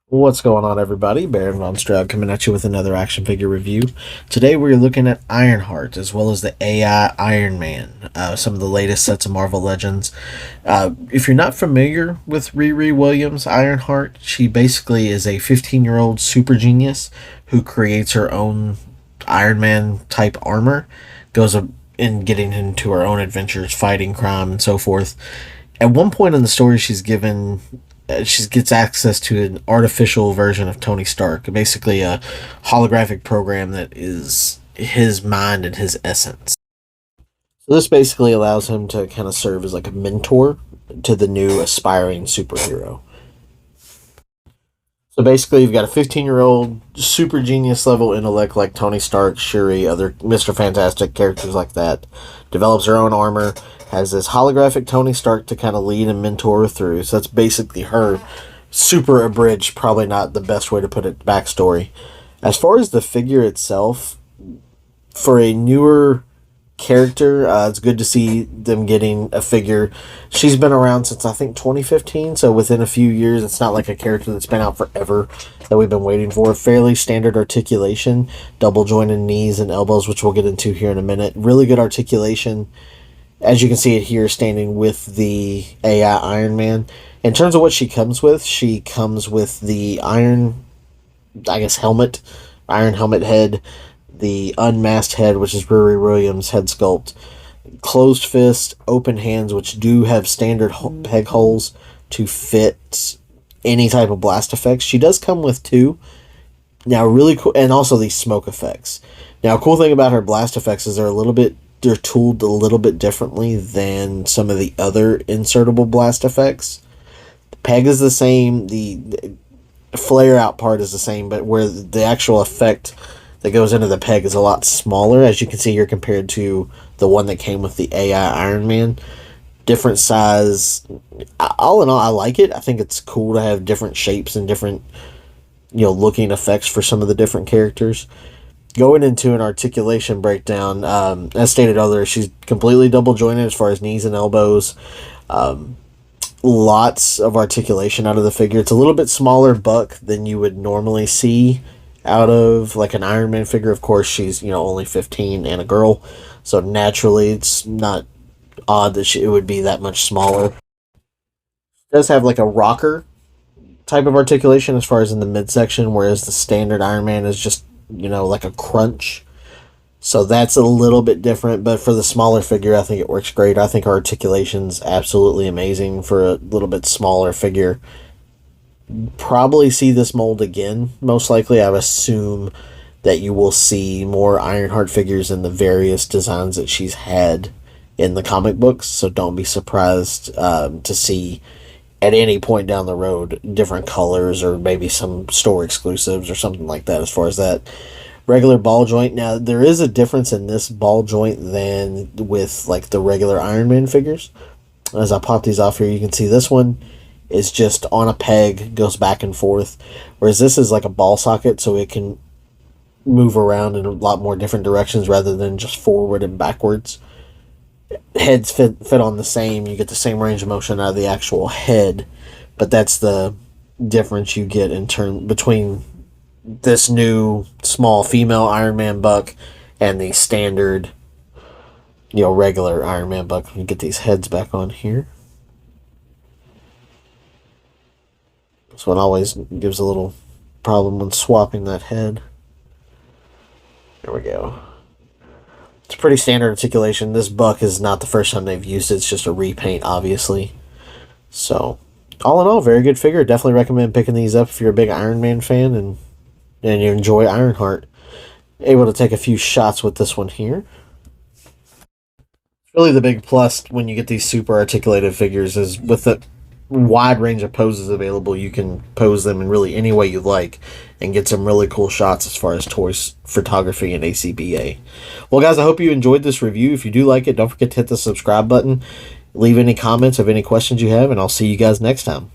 What's going on, everybody? Baron Von Stroud coming at you with another action figure review. Today we're looking at Ironheart as well as the AI Iron Man, some of the latest sets of Marvel Legends. If you're not familiar with Riri Williams Ironheart, she basically is a 15-year-old super genius who creates her own Iron Man type armor, goes in getting into her own adventures, fighting crime and so forth. At one point in the story, she gets access to an artificial version of Tony Stark, basically a holographic program that is his mind and his essence. So this basically allows him to kind of serve as like a mentor to the new aspiring superhero. So basically, you've got a 15-year-old super genius level intellect like Tony Stark, Shuri, other Mr. Fantastic characters like that. Develops her own armor, has this holographic Tony Stark to kind of lead and mentor her through. So that's basically her super abridged, probably not the best way to put it, backstory. As far as the figure itself, for a newer character, it's good to see them getting a figure. She's been around since I think 2015, so within a few years. It's not like a character that's been out forever that we've been waiting for. Fairly standard articulation, double jointed knees and elbows, which we'll get into here in a minute. Really good articulation, as you can see it here, standing with the AI Iron Man. In terms of what she comes with the iron, I guess, helmet, iron helmet head, the unmasked head, which is Riri Williams' head sculpt, closed fist, open hands, which do have standard peg holes to fit any type of blast effects. She does come with two. Now, really cool, and also these smoke effects. Now, a cool thing about her blast effects is they're tooled a little bit differently than some of the other insertable blast effects. The peg is the same, the flare out part is the same, but where the actual effect that goes into the peg is a lot smaller, as you can see here, compared to the one that came with the AI Iron Man. Different size. All in all, I like it. I think it's cool to have different shapes and different, looking effects for some of the different characters. Going into an articulation breakdown, as stated earlier, she's completely double jointed as far as knees and elbows. Lots of articulation out of the figure. It's a little bit smaller buck than you would normally see out of like an Iron Man figure. Of course, she's only 15 and a girl, so naturally it's not odd that it would be that much smaller. It does have like a rocker type of articulation as far as in the midsection, whereas the standard Iron Man is just like a crunch. So that's a little bit different, but for the smaller figure, I think it works great. I think her articulation's absolutely amazing for a little bit smaller figure. Probably see this mold again, most likely. I would assume that you will see more Ironheart figures in the various designs that she's had in the comic books, so don't be surprised to see at any point down the road different colors or maybe some store exclusives or something like that as far as that. Regular ball joint. Now, there is a difference in this ball joint than with like the regular Iron Man figures. As I pop these off here, you can see this one is just on a peg, goes back and forth, whereas this is like a ball socket, so it can move around in a lot more different directions rather than just forward and backwards. Heads fit on the same. You get the same range of motion out of the actual head, but that's the difference you get in turn between this new small female Iron Man buck and the standard, regular Iron Man buck. You get these heads back on here. This one always gives a little problem when swapping that head. There we go. It's pretty standard articulation. This buck is not the first time they've used it. It's just a repaint, obviously. So, all in all, very good figure. Definitely recommend picking these up if you're a big Iron Man fan and you enjoy Ironheart. Able to take a few shots with this one here. Really the big plus when you get these super articulated figures is with the wide range of poses available, you can pose them in really any way you like and get some really cool shots as far as toys photography and ACBA. Well, guys, I hope you enjoyed this review. If you do like it, don't forget to hit the subscribe button. Leave any comments of any questions you have, and I'll see you guys next time.